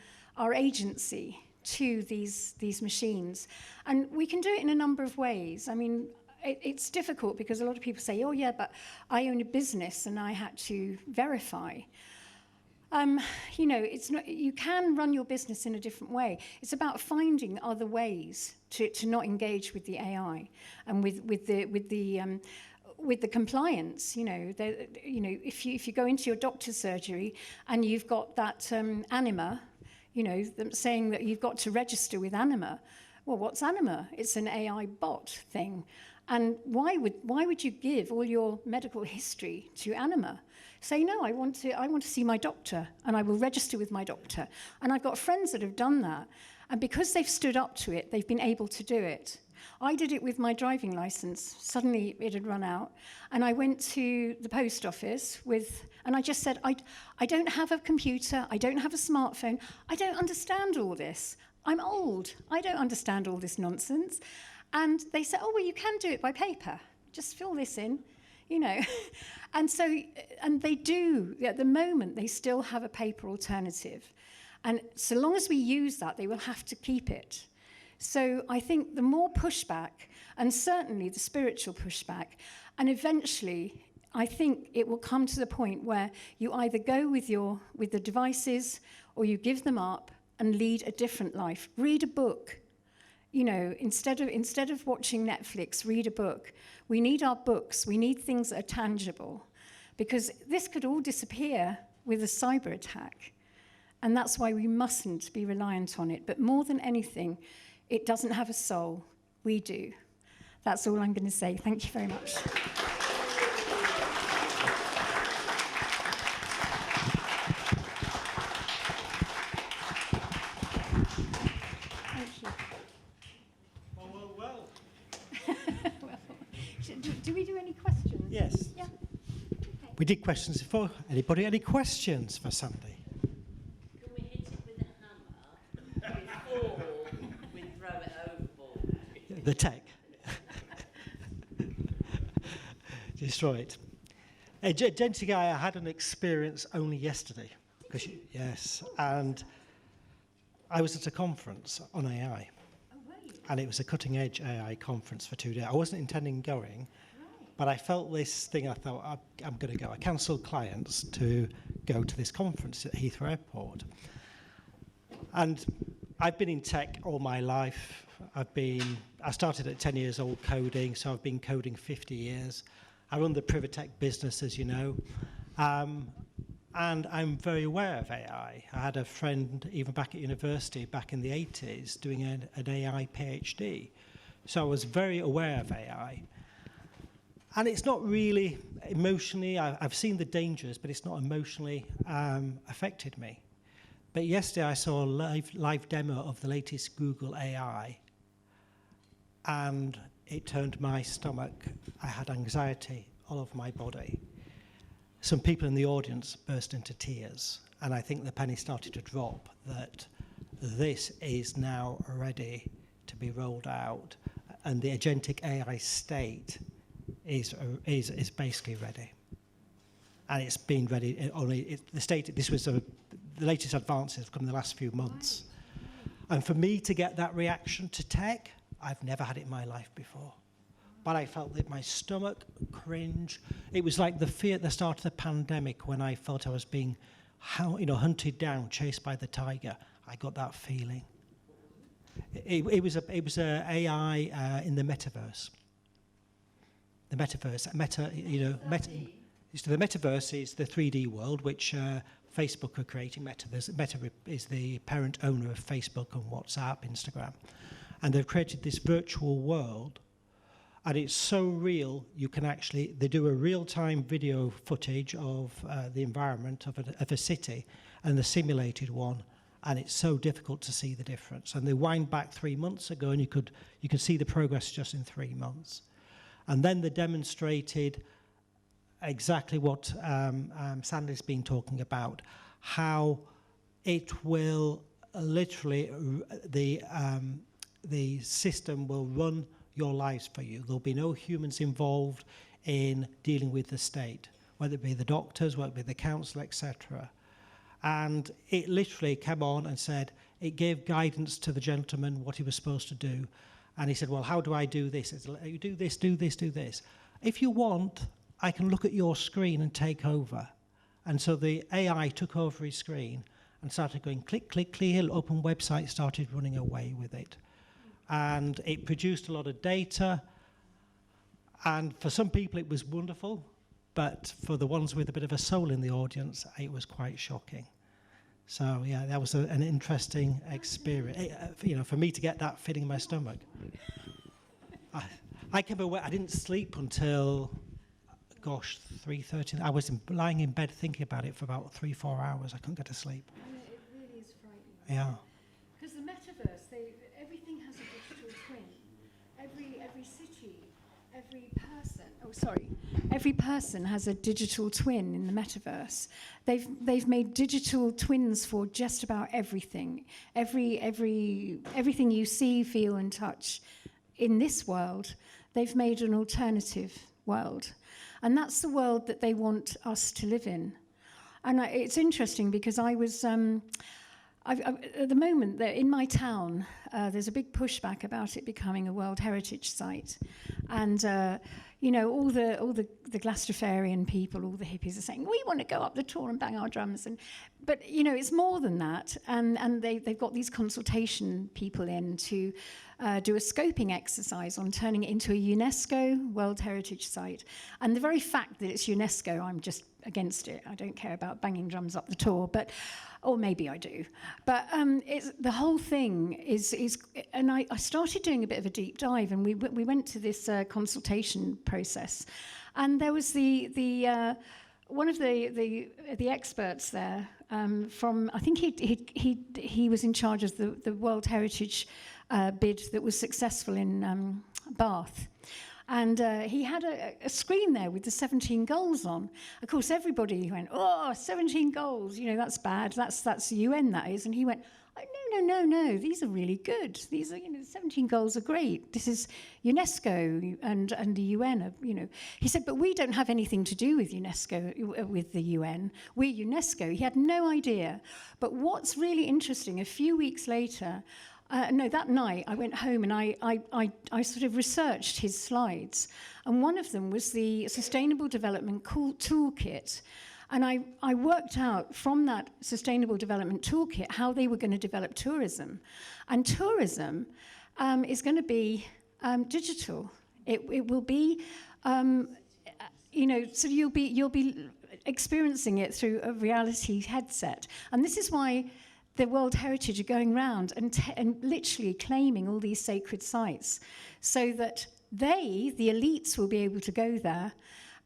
agency to these machines. And we can do it in a number of ways. I mean, it's difficult because a lot of people say, oh yeah, but I own a business and I had to verify. It's not, you can run your business in a different way. It's about finding other ways to not engage with the AI and with the compliance. If you go into your doctor's surgery and you've got that anima, them saying that you've got to register with Anima. Well, what's Anima? It's an AI bot thing. And why would you give all your medical history to Anima? Say, no, I want to see my doctor, and I will register with my doctor. And I've got friends that have done that. And because they've stood up to it, they've been able to do it. I did it with my driving license. Suddenly it had run out. And I went to the post office and I just said, I don't have a computer. I don't have a smartphone. I don't understand all this. I'm old. I don't understand all this nonsense. And they said, oh, well, you can do it by paper. Just fill this in, And they do. At the moment, they still have a paper alternative. And so long as we use that, they will have to keep it. So I think the more pushback, and certainly the spiritual pushback, and eventually I think it will come to the point where you either go with the devices or you give them up and lead a different life. Read a book. You know, instead of watching Netflix, read a book. We need our books. We need things that are tangible, because this could all disappear with a cyber attack. And that's why we mustn't be reliant on it. But more than anything, it doesn't have a soul. We do. That's all I'm going to say. Thank you very much. Thank you. Well. Well, do we do any questions? Yes. Yeah. We did questions before. Anybody, any questions for Sandi? Can we hit it with a hammer before we throw it overboard? The tech. Destroy it. Agentic AI, I had an experience only yesterday. Yes, and I was at a conference on AI. Oh, were you? And it was a cutting-edge AI conference for 2 days. I wasn't intending going, but I felt this thing, I thought, I'm going to go. I cancelled clients to go to this conference at Heathrow Airport. And I've been in tech all my life. I started at 10 years old coding, so I've been coding 50 years. I run the Privatech business, as you know. And I'm very aware of AI. I had a friend, even back at university, back in the 80s, doing an AI PhD. So I was very aware of AI. And it's not really emotionally, I've seen the dangers, but it's not emotionally affected me. But yesterday I saw a live demo of the latest Google AI, and it turned my stomach. I had anxiety all over my body. Some people in the audience burst into tears, and I think the penny started to drop that this is now ready to be rolled out, and the agentic AI state is basically ready, and it's been ready. The latest advances have come in the last few months, and for me to get that reaction to tech, I've never had it in my life before. But I felt that my stomach cringe. It was like the fear at the start of the pandemic when I felt I was being, hunted down, chased by the tiger. I got that feeling. It was a AI in the metaverse. The metaverse, the metaverse is the 3D world which Facebook are creating. Meta is the parent owner of Facebook and WhatsApp, Instagram, and they've created this virtual world. And it's so real, they do a real-time video footage of the environment of a city and the simulated one, and it's so difficult to see the difference. And they wind back 3 months ago, and you could see the progress just in 3 months. And then they demonstrated exactly what Sandi's been talking about, how it will literally, the system will run your lives for you. There'll be no humans involved in dealing with the state, whether it be the doctors, whether it be the council, etc. And it literally came on and said, it gave guidance to the gentleman what he was supposed to do. And he said, well, how do I do this? It's like, you do this, do this, do this. If you want, I can look at your screen and take over. And so the AI took over his screen and started going click, click, clear, open website, started running away with it. And it produced a lot of data, and for some people it was wonderful, but for the ones with a bit of a soul in the audience, it was quite shocking. So yeah, that was an interesting experience, for me to get that feeling in my stomach. I came away, I didn't sleep until, 3:30. I was lying in bed thinking about it for about 3-4 hours. I couldn't get to sleep. It really is frightening. Yeah. Because the metaverse, everything has a digital twin. Every city, every person has a digital twin in the metaverse. They've made digital twins for just about everything. Everything you see, feel, and touch in this world, they've made an alternative world, and that's the world that they want us to live in. And it's interesting because I at the moment, in my town, there's a big pushback about it becoming a World Heritage Site. And, you know, all the Glastonbury people, all the hippies are saying, we want to go up the tour and bang our drums. But, you know, it's more than that. And they've got these consultation people in to do a scoping exercise on turning it into a UNESCO World Heritage Site. And the very fact that it's UNESCO, I'm just against it. I don't care about banging drums up the tour, or maybe I do. But the whole thing is and I started doing a bit of a deep dive, and we went to this consultation process, and there was one of the experts there from, I think he was in charge of the World Heritage bid that was successful in Bath. And he had a screen there with the 17 goals on. Of course, everybody went, oh, 17 goals, you know, that's bad. That's UN, that is. And he went, oh, no, these are really good. These are, you know, 17 goals are great. This is UNESCO and the UN, you know. He said, but we don't have anything to do with UNESCO, with the UN. We're UNESCO. He had no idea. But what's really interesting, a few weeks later, that night I went home and I sort of researched his slides, and one of them was the Sustainable Development Toolkit, and I worked out from that Sustainable Development Toolkit how they were going to develop tourism, and tourism is going to be digital. It will be, you know, so you'll be experiencing it through a reality headset, and this is why the World Heritage are going around and literally claiming all these sacred sites, so that the elites, will be able to go there,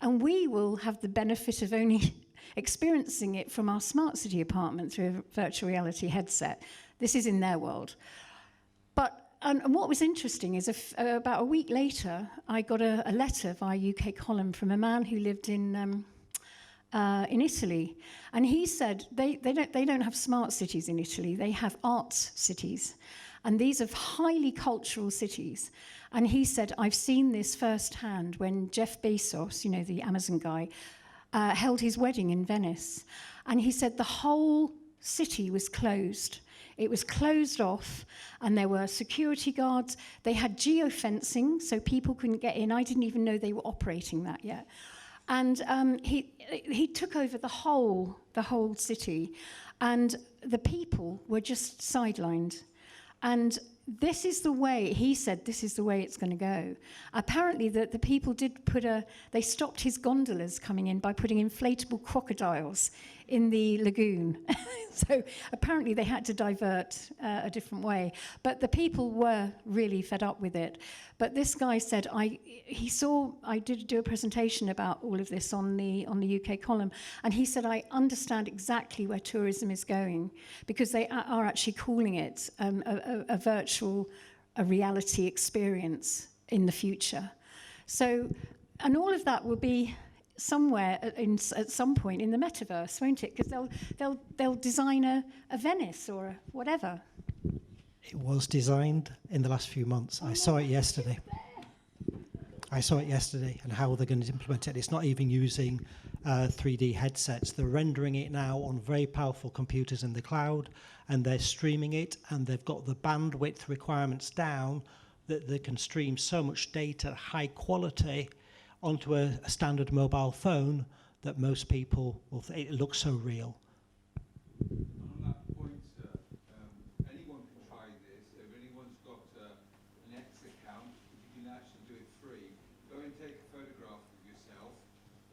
and we will have the benefit of only experiencing it from our smart city apartment through a virtual reality headset. This is in their world. But and what was interesting is about a week later, I got a letter via UK Column from a man who lived in Italy, and he said they don't have smart cities in Italy. They have arts cities, and these are highly cultural cities. And he said, I've seen this firsthand when Jeff Bezos, you know, the Amazon guy, held his wedding in Venice, and he said the whole city was closed. It was closed off, and there were security guards. They had geofencing, so people couldn't get in. I didn't even know they were operating that yet. And he took over the whole city, and the people were just sidelined. And this is the way, he said, this is the way it's going to go. Apparently, the people did they stopped his gondolas coming in by putting inflatable crocodiles in the lagoon. So apparently they had to divert a different way. But the people were really fed up with it. But this guy said, I did do a presentation about all of this on the UK Column, and he said, I understand exactly where tourism is going, because they are actually calling it a virtual reality experience in the future. So, and all of that will be somewhere at some point in the metaverse, won't it? Because they'll design a Venice or a whatever. It was designed in the last few months. I saw it yesterday. And how they're going to implement it. It's not even using 3D headsets. They're rendering it now on very powerful computers in the cloud, and they're streaming it, and they've got the bandwidth requirements down that they can stream so much data, high quality, onto a standard mobile phone that most people will it looks so real. On that point, sir, anyone can try this. If anyone's got an X account, you can actually do it free. Go and take a photograph of yourself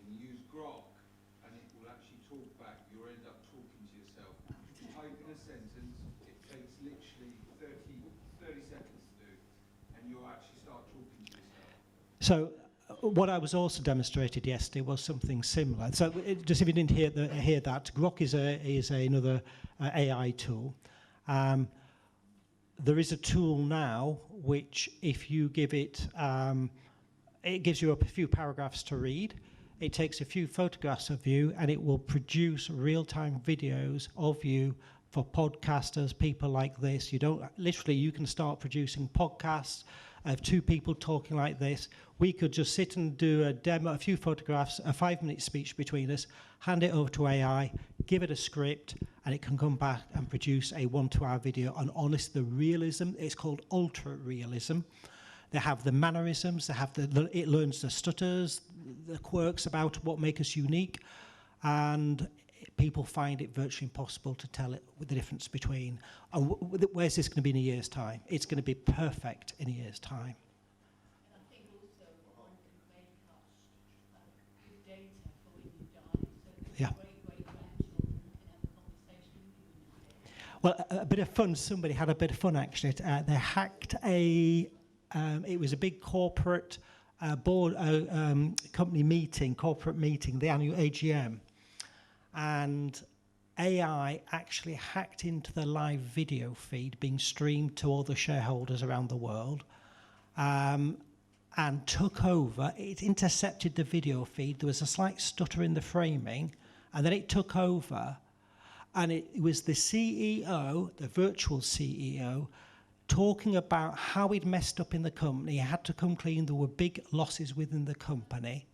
and use Grok, and it will actually talk back. You'll end up talking to yourself. You type in a sentence, it takes literally 30 seconds to do, and you'll actually start talking to yourself. So what I was also demonstrated yesterday was something similar. So just if you didn't hear that, Grok is another AI tool. There is a tool now which, if you give it, it gives you a few paragraphs to read. It takes a few photographs of you, and it will produce real-time videos of you for podcasters, people like this. You can start producing podcasts of two people talking like this. We could just sit and do a demo, a few photographs, a 5-minute speech between us, hand it over to AI, give it a script, and it can come back and produce a 1 to 2 hour video on honest, the realism. It's called ultra realism. They have the mannerisms, they have it learns the stutters, the quirks about what make us unique, and people find it virtually impossible to tell it with the difference between. And where's this going to be in a year's time? It's going to be perfect in a year's time. And I think also one can make us good data for when you die. So Yeah. great grandchildren can have a conversation with you. Well, a bit of fun. Somebody had a bit of fun actually. They hacked a. It was a big corporate company meeting, corporate meeting, the annual AGM, and AI actually hacked into the live video feed being streamed to all the shareholders around the world, and took over. It intercepted the video feed. There was a slight stutter in the framing, and then it took over, and it was the CEO, the virtual CEO, talking about how he'd messed up in the company. He had to come clean. There were big losses within the company.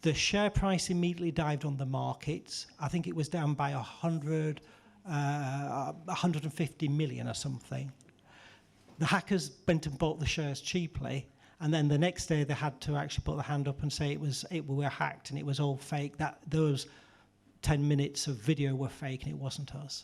The share price immediately dived on the markets. I think it was down by 150 million or something. The hackers went and bought the shares cheaply, and then the next day they had to actually put their hand up and say we were hacked and it was all fake. That those 10 minutes of video were fake and it wasn't us.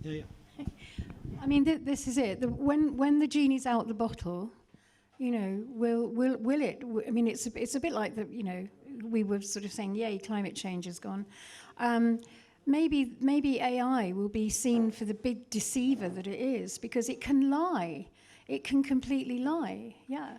Yeah. I mean, this is it. When the genie's out the bottle, you know, will it? I mean, it's a bit like we were sort of saying, yay, climate change has gone. Maybe AI will be seen for the big deceiver that it is, because it can lie. It can completely lie. Yeah.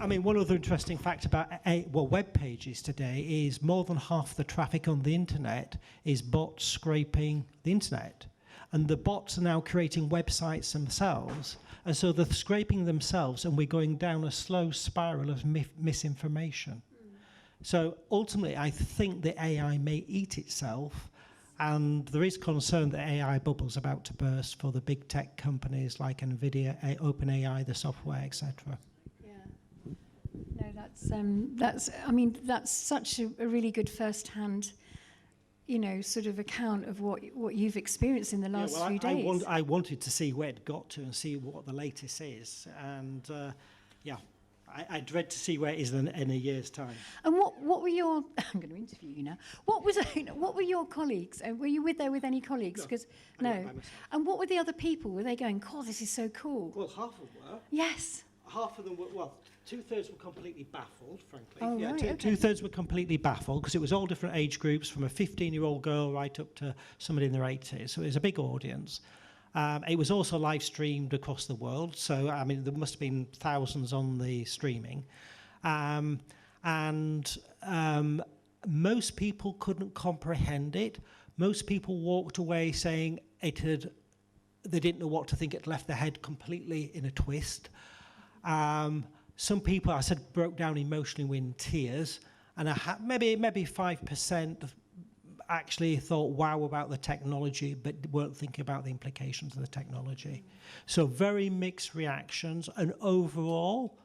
I mean, one other interesting fact about web pages today is more than half the traffic on the internet is bots scraping the internet. And the bots are now creating websites themselves. And so they're scraping themselves, and we're going down a slow spiral of misinformation. So ultimately, I think the AI may eat itself. And there is concern that AI bubble's about to burst for the big tech companies like NVIDIA, OpenAI, the software, etc. No, that's such a really good first-hand, sort of account of what you've experienced in the last few days. I wanted to see where it got to and see what the latest is, and I dread to see where it is in a year's time. And what were your? I'm going to interview you now. What were your colleagues? Were you there with any colleagues? Because no. And what were the other people? Were they going, "God, this is so cool"? Well, half of them were. Yes. Half of them were, well, 2/3 were completely baffled, frankly. Oh, right, okay. 2/3 were completely baffled because it was all different age groups, from a 15-year-old girl right up to somebody in their 80s. So it was a big audience. It was also live streamed across the world. So, I mean, there must have been thousands on the streaming. Most people couldn't comprehend it. Most people walked away saying they didn't know what to think. It left their head completely in a twist. Some people, I said, broke down emotionally in tears, and maybe 5% actually thought wow about the technology, but weren't thinking about the implications of the technology. So very mixed reactions, and overall,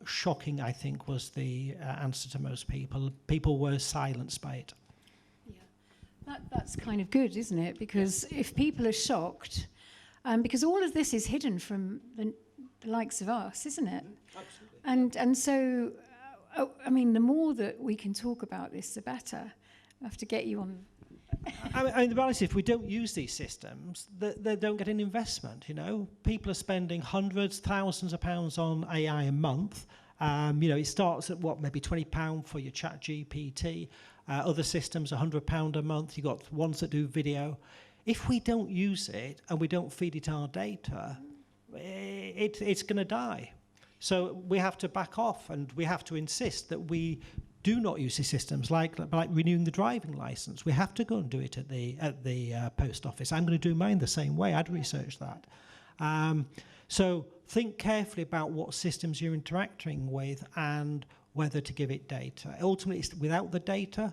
shocking, I think, was the answer to most people. People were silenced by it. Yeah, that's kind of good, isn't it? Because if people are shocked, because all of this is hidden from the likes of us, isn't it? Absolutely. And so, I mean, the more that we can talk about this, the better. I have to get you on. I mean, the reality is, if we don't use these systems, they don't get an investment. People are spending hundreds, thousands of pounds on AI a month. It starts at maybe £20 for your Chat GPT. Other systems, £100 a month. You've got ones that do video. If we don't use it and we don't feed it our data, it's going to die. So we have to back off, and we have to insist that we do not use these systems, like renewing the driving license. We have to go and do it at the post office. I'm going to do mine the same way. I'd research that. So think carefully about what systems you're interacting with and whether to give it data. Ultimately, without the data,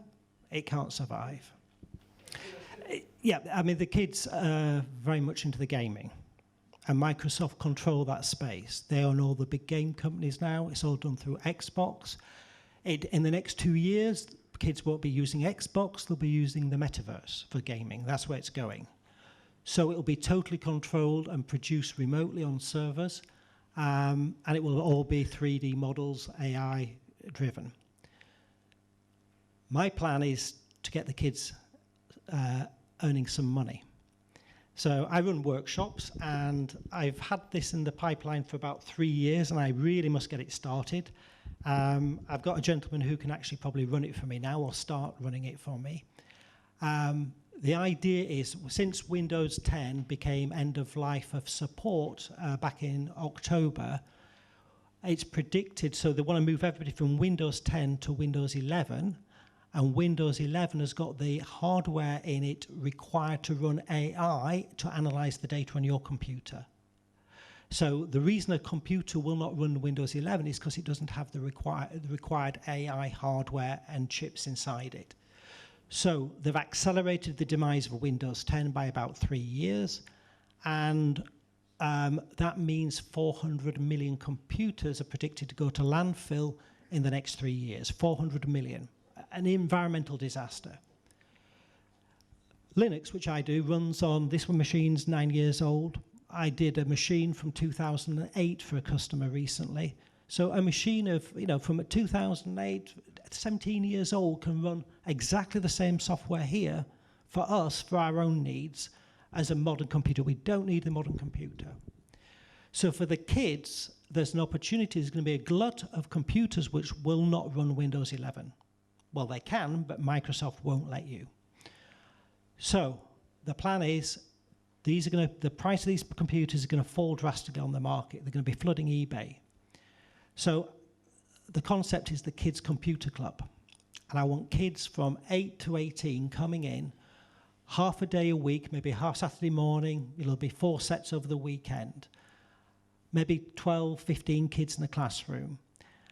it can't survive. Yeah, I mean, the kids are very much into the gaming. And Microsoft control that space. They own all the big game companies now. It's all done through Xbox. In the next 2 years, kids won't be using Xbox. They'll be using the metaverse for gaming. That's where it's going. So it'll be totally controlled and produced remotely on servers. And it will all be 3D models, AI driven. My plan is to get the kids earning some money. So I run workshops, and I've had this in the pipeline for about 3 years, and I really must get it started. I've got a gentleman who can actually probably run it for me now, or start running it for me. The idea is, since Windows 10 became end of life of support back in October, it's predicted, so they want to move everybody from Windows 10 to Windows 11, and Windows 11 has got the hardware in it required to run AI to analyze the data on your computer. So the reason a computer will not run Windows 11 is because it doesn't have the required AI hardware and chips inside it. So they've accelerated the demise of Windows 10 by about 3 years, and that means 400 million computers are predicted to go to landfill in the next 3 years. 400 million. An environmental disaster. Linux, which I do, runs on, this one machine's 9 years old. I did a machine from 2008 for a customer recently. So a machine of, from 2008, 17 years old, can run exactly the same software here for us, for our own needs, as a modern computer. We don't need a modern computer. So for the kids, there's an opportunity. There's going to be a glut of computers which will not run Windows 11. Well, they can, but Microsoft won't let you. So the plan is, the price of these computers is going to fall drastically on the market. They're going to be flooding eBay. So the concept is the Kids Computer Club. And I want kids from 8 to 18 coming in, half a day a week, maybe half Saturday morning. It'll be 4 sets over the weekend. Maybe 12, 15 kids in the classroom.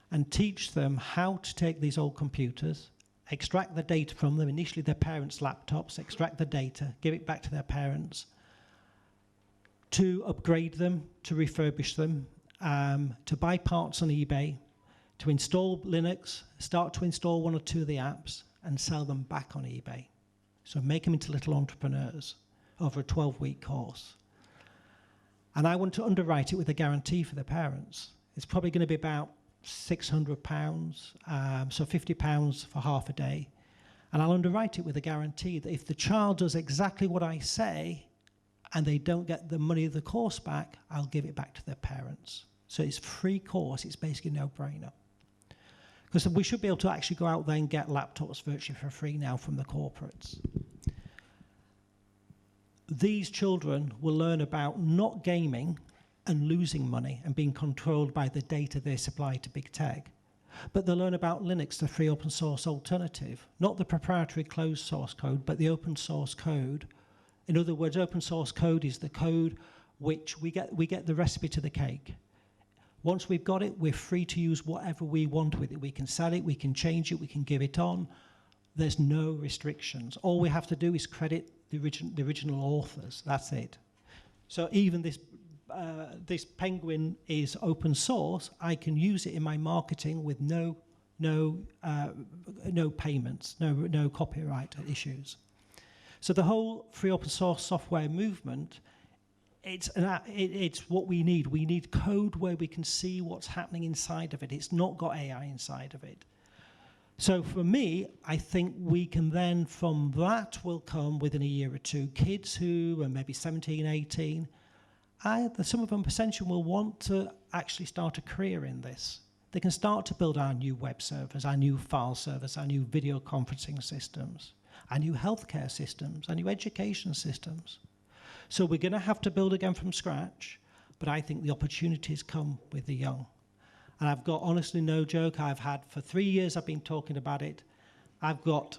And teach them how to take these old computers, extract the data from them, initially their parents' laptops, extract the data, give it back to their parents, to upgrade them, to refurbish them, to buy parts on eBay, to install Linux, start to install 1 or 2 of the apps, and sell them back on eBay. So make them into little entrepreneurs over a 12-week course. And I want to underwrite it with a guarantee for the parents. It's probably going to be about £600, so £50 for half a day. And I'll underwrite it with a guarantee that if the child does exactly what I say and they don't get the money of the course back, I'll give it back to their parents. So it's a free course. It's basically a no-brainer. Because we should be able to actually go out there and get laptops virtually for free now from the corporates. These children will learn about not gaming and losing money and being controlled by the data they supply to big tech. But they'll learn about Linux, the free open source alternative, not the proprietary closed source code, but the open source code. In other words, open source code is the code which we get the recipe to the cake. Once we've got it, we're free to use whatever we want with it. We can sell it, we can change it, we can give it on. There's no restrictions. All we have to do is credit the original authors. That's it. So even this penguin is open source. I can use it in my marketing with no payments, no copyright issues. So the whole free open source software movement, it's what we need. We need code where we can see what's happening inside of it. It's not got AI inside of it. So for me, I think we can then, from that will come within a year or two, kids who are maybe 17, 18, some of them potentially will want to actually start a career in this. They can start to build our new web servers, our new file servers, our new video conferencing systems, our new healthcare systems, our new education systems. So we're going to have to build again from scratch, but I think the opportunities come with the young. And I've got, honestly, no joke, for 3 years I've been talking about it. I've got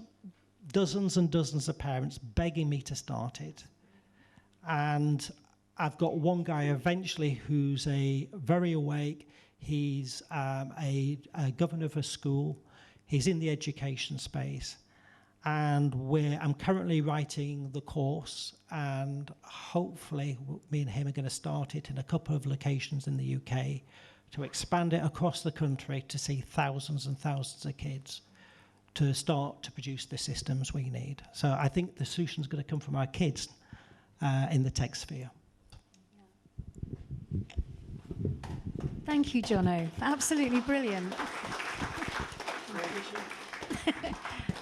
dozens and dozens of parents begging me to start it. And I've got one guy eventually who's very awake. He's a governor of a school. He's in the education space. And I'm currently writing the course, and hopefully me and him are going to start it in a couple of locations in the UK to expand it across the country to see thousands and thousands of kids to start to produce the systems we need. So I think the solution's going to come from our kids in the tech sphere. Thank you, Jono. Absolutely brilliant.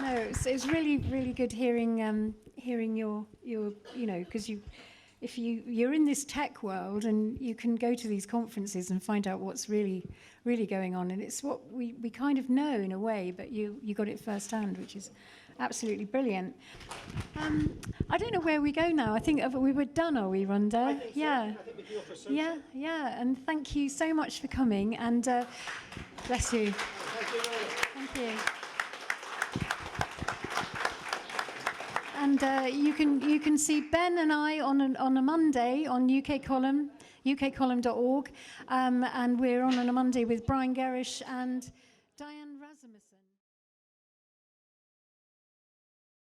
No, it's really, really good hearing hearing your because you're in this tech world and you can go to these conferences and find out what's really, really going on, and it's what we kind of know in a way, but you got it firsthand, which is absolutely brilliant. I don't know where we go now. I think we were done, are we, Rhonda? I think so. Yeah. I think we do offer social. Yeah, and thank you so much for coming, and bless you. Thank you. And you can see Ben and I on a Monday on UK Column, ukcolumn.org, and we're on a Monday with Brian Gerrish and Diane Rasmussen.